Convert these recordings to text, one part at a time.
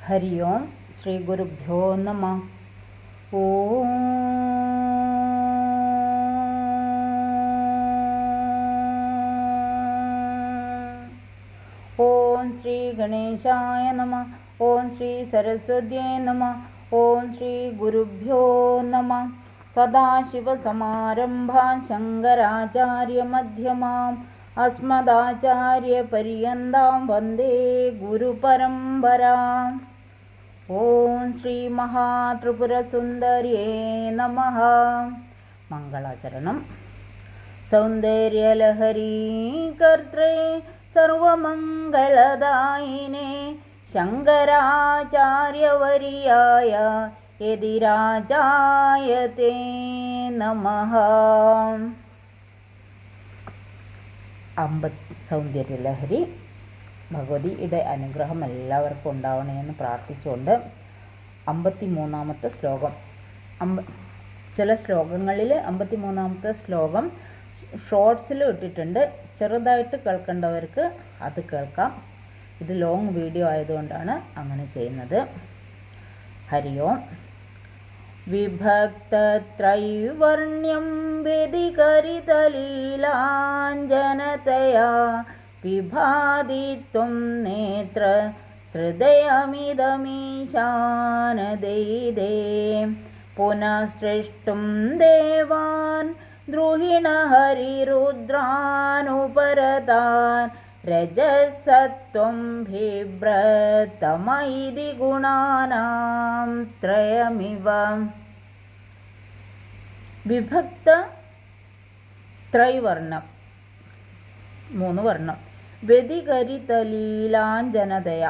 ഹരി ഓം ശ്രീ ഗുരുഭ്യോ നമഃ. ഓം ഓം ശ്രീ ഗണേശായ നമഃ. ഓം ശ്രീ സരസ്വത്യേ നമഃ. ഓം ശ്രീ ഗുരുഭ്യോ നമഃ. സദാശിവസമാരംഭാം ശങ്കരാചാര്യമധ്യമാം അസ്മദാചാര്യപര്യന്താം വന്ദേ ഗുരുപരമ്പരാം. ഓം ശ്രീ മഹാത്രിപുരസുന്ദര്യേ നമഃ. മംഗളാചരണം. സൗന്ദര്യലഹരീ കർത്രേ സർവമംഗളദായിനേ ശങ്കരാചാര്യവര്യായ യതിരാജായതേ നമഃ. സൗന്ദര്യലഹരി ഭഗവതിയുടെ അനുഗ്രഹം എല്ലാവർക്കും ഉണ്ടാവണമെന്ന് പ്രാർത്ഥിച്ചുകൊണ്ട് 53-ാമത്തെ ശ്ലോകം. ചില ശ്ലോകങ്ങളിൽ 53-ാമത്തെ ശ്ലോകം ഷോർട്സിൽ ഇട്ടിട്ടുണ്ട്. ചെറുതായിട്ട് കേൾക്കേണ്ടവർക്ക് അത് കേൾക്കാം. ഇത് ലോങ് വീഡിയോ ആയതുകൊണ്ടാണ് അങ്ങനെ ചെയ്യുന്നത്. ഹരി ഓം. വിഭക്തത്രൈവർണ്യം വ്യതികരിതലീലാഞ്ജനതയാ വിഭാതി ത്വം നേത്ര ഹൃദയമിദമീശാനദൈദേ പുനഃസൃഷ്ടും ദേവാൻ ദ്രുഹിണഹരിരുദ്രാനുപരതാൻ രജസത്വം ബിഭ്രതമ ഇതി ഗുണാനാം ത്രയമിവ. വിഭക്ത ത്രൈവർണം, 3 വർണ്ണം. വ്യതികരിതലീലാഞ്ജനതയ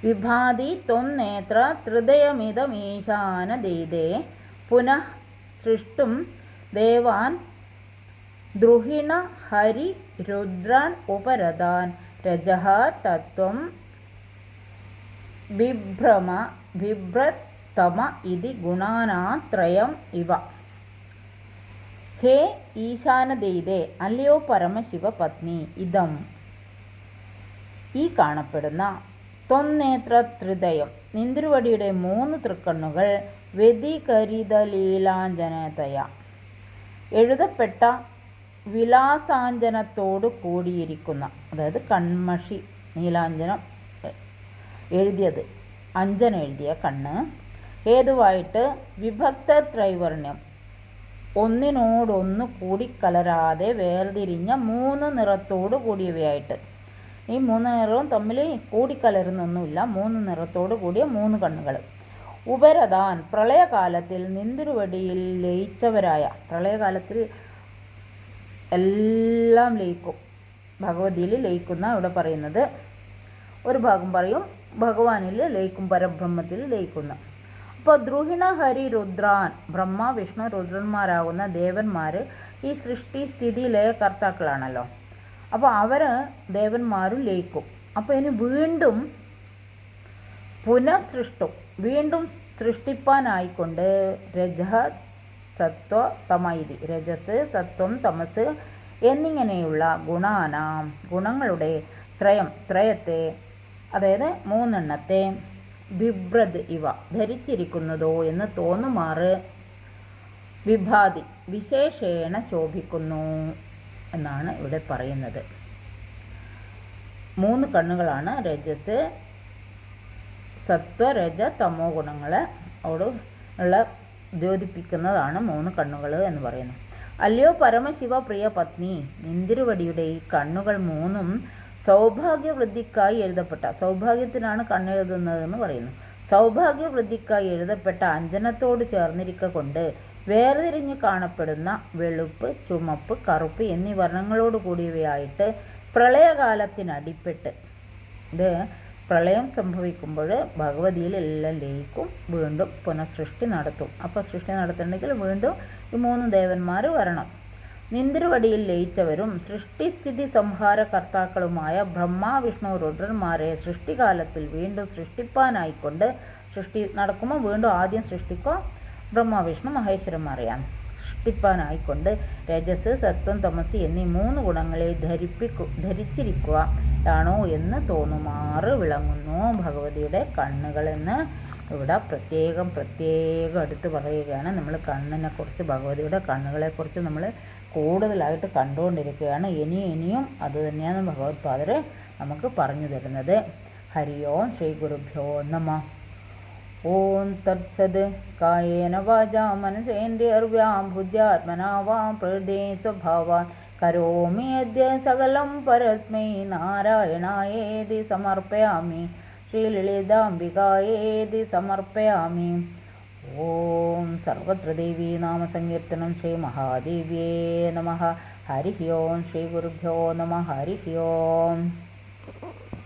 വിഭാതി ത്വം നേത്ര ഹൃദയമിദമീശാനദൈദേ പുനഃ സൃഷ്ടും ദേവാൻ ദ്രുഹിണ ഹരി രുദ്രാൻ ഉപരതാൻ രജഃ തത്വം ബിഭ്രതമ ഇതി ഗുണാനാത്രയം ഇവ. ഹേ ഈശാനദൈദേ, അല്ലയോ പരമശിവ പത്നി, ഇതം ഈ കാണപ്പെടുന്ന ത്വന്നേത്ര ഹൃദയം നിന്തിരുവടിയുടെ 3 തൃക്കണ്ണുകൾ വ്യതികരിതലീലാഞ്ജനതയ എഴുതപ്പെട്ട വിലാസാഞ്ജനത്തോട് കൂടിയിരിക്കുന്ന, അതായത് കൺമഷി നീലാഞ്ജനം എഴുതിയത്, അഞ്ജന എഴുതിയ കണ്ണ്, ഹേതുവായിട്ട് വിഭക്ത ത്രൈവർണ്യം ഒന്നിനോടൊന്ന് കൂടിക്കലരാതെ വേർതിരിഞ്ഞ 3 നിറത്തോട് കൂടിയവയായിട്ട്. ഈ 3 നിറവും തമ്മിൽ കൂടിക്കലരുന്നൊന്നുമില്ല. 3 നിറത്തോട് കൂടിയ 3 കണ്ണുകൾ. ഉപരതാൻ പ്രളയകാലത്തിൽ നിന്തിരുവടിയിൽ ലയിച്ചവരായ, പ്രളയകാലത്തിൽ എല്ലാം ലയിക്കും, ഭഗവതിയിൽ ലയിക്കുന്ന ഇവിടെ പറയുന്നത്. ഒരു ഭാഗം പറയും ഭഗവാനിൽ ലയിക്കും, പരബ്രഹ്മത്തിൽ ലയിക്കുന്ന. അപ്പോൾ ദ്രുഹിണ ഹരി രുദ്രാൻ, ബ്രഹ്മ വിഷ്ണു രുദ്രന്മാരാകുന്ന ദേവന്മാർ ഈ സൃഷ്ടി സ്ഥിതി ലയകർത്താക്കളാണല്ലോ. അപ്പോൾ അവർ ദേവന്മാരും ലയിക്കും. അപ്പോൾ ഇനി വീണ്ടും പുനഃസൃഷ്ടും, വീണ്ടും സൃഷ്ടിപ്പാനായിക്കൊണ്ട് രജഃ സത്വ തമൈതി, രജസ് സത്വം തമസ് എന്നിങ്ങനെയുള്ള ഗുണാനാം ഗുണങ്ങളുടെ ത്രയത്തെ, അതായത് 3 എണ്ണത്തെ ബിഭ്രത് ഇവ ധരിച്ചിരിക്കുന്നതോ എന്ന് തോന്നുമാറ് വിഭാതി വിശേഷേണ ശോഭിക്കുന്നു എന്നാണ് ഇവിടെ പറയുന്നത്. 3 കണ്ണുകളാണ് രജസ് സത്വ രജ തമോ ഗുണങ്ങളെ അവിടെ ഉള്ള ദ്യോതിപ്പിക്കുന്നതാണ് 3 കണ്ണുകൾ എന്ന് പറയുന്നു. അല്ലയോ പരമശിവ പ്രിയ പത്നി, നിന്തിരുവടിയുടെ ഈ കണ്ണുകൾ 3ഉം സൗഭാഗ്യവൃദ്ധിക്കായി എഴുതപ്പെട്ട, സൗഭാഗ്യത്തിനാണ് കണ്ണെഴുതുന്നതെന്ന് പറയുന്നു, സൗഭാഗ്യവൃദ്ധിക്കായി എഴുതപ്പെട്ട അഞ്ജനത്തോട് ചേർന്നിരിക്ക കൊണ്ട് വേർതിരിഞ്ഞ് കാണപ്പെടുന്ന വെളുപ്പ്, ചുമപ്പ്, കറുപ്പ് എന്നീ വർണ്ണങ്ങളോട് കൂടിയവയായിട്ട് പ്രളയകാലത്തിനടിപ്പെട്ട്, ഇത് പ്രളയം സംഭവിക്കുമ്പോൾ ഭഗവതിയിൽ എല്ലാം ലയിക്കും, വീണ്ടും പുനഃസൃഷ്ടി നടത്തും. അപ്പോൾ സൃഷ്ടി നടത്തണമെങ്കിൽ വീണ്ടും ഈ 3 ദേവന്മാർ വരണം. നിന്തിരുവടിയിൽ ലയിച്ചവരും സൃഷ്ടിസ്ഥിതി സംഹാര കർത്താക്കളുമായ ബ്രഹ്മ വിഷ്ണു രുദ്രന്മാരെ സൃഷ്ടികാലത്തിൽ വീണ്ടും സൃഷ്ടിപ്പാനായിക്കൊണ്ട്, സൃഷ്ടി നടക്കുമ്പോൾ വീണ്ടും ആദ്യം സൃഷ്ടിക്കുക ബ്രഹ്മ വിഷ്ണു മഹേശ്വരന്മാരെയാണ്. സൃഷ്ടിപ്പാനായിക്കൊണ്ട് രജസ്, സത്വം, തമസ് എന്നീ 3 ഗുണങ്ങളെ ധരിച്ചിരിക്കുകയാണോ എന്ന് തോന്നുമാറ് വിളങ്ങുന്നു ഭഗവതിയുടെ കണ്ണുകളെന്ന് ഇവിടെ പ്രത്യേകം എടുത്ത് പറയുകയാണ്. നമ്മൾ കണ്ണിനെക്കുറിച്ച്, ഭഗവതിയുടെ കണ്ണുകളെക്കുറിച്ച് നമ്മൾ കൂടുതലായിട്ട് കണ്ടുകൊണ്ടിരിക്കുകയാണ്. ഇനിയും അത് തന്നെയാണ് ഭഗവത്പാദർ നമുക്ക് പറഞ്ഞു തരുന്നത്. ഹരി ഓം ശ്രീ ഗുരുഭ്യോ നമഃ. ഓം തത്സത്. കായേന വാചാ മനസേന്ദ്രിയർവ്യാം ബുദ്ധ്യാത്മനാ വാം പ്രകൃതേ സ്വഭാവാൻ കരോമി അദ്യ സകലം പരസ്മൈ നാരായണായേതി സമർപ്പയാമി. ശ്രീലളിതാംബികായേതി സമർപ്പയാമി. ഓം സർവത്ര ദേവീ നാമസങ്കീർത്തനം. ശ്രീ മഹാദേവ്യേ നമഃ. ഹരി ഓം ശ്രീ ഗുരുഭ്യോ നമഃ. ഹരി ഓം.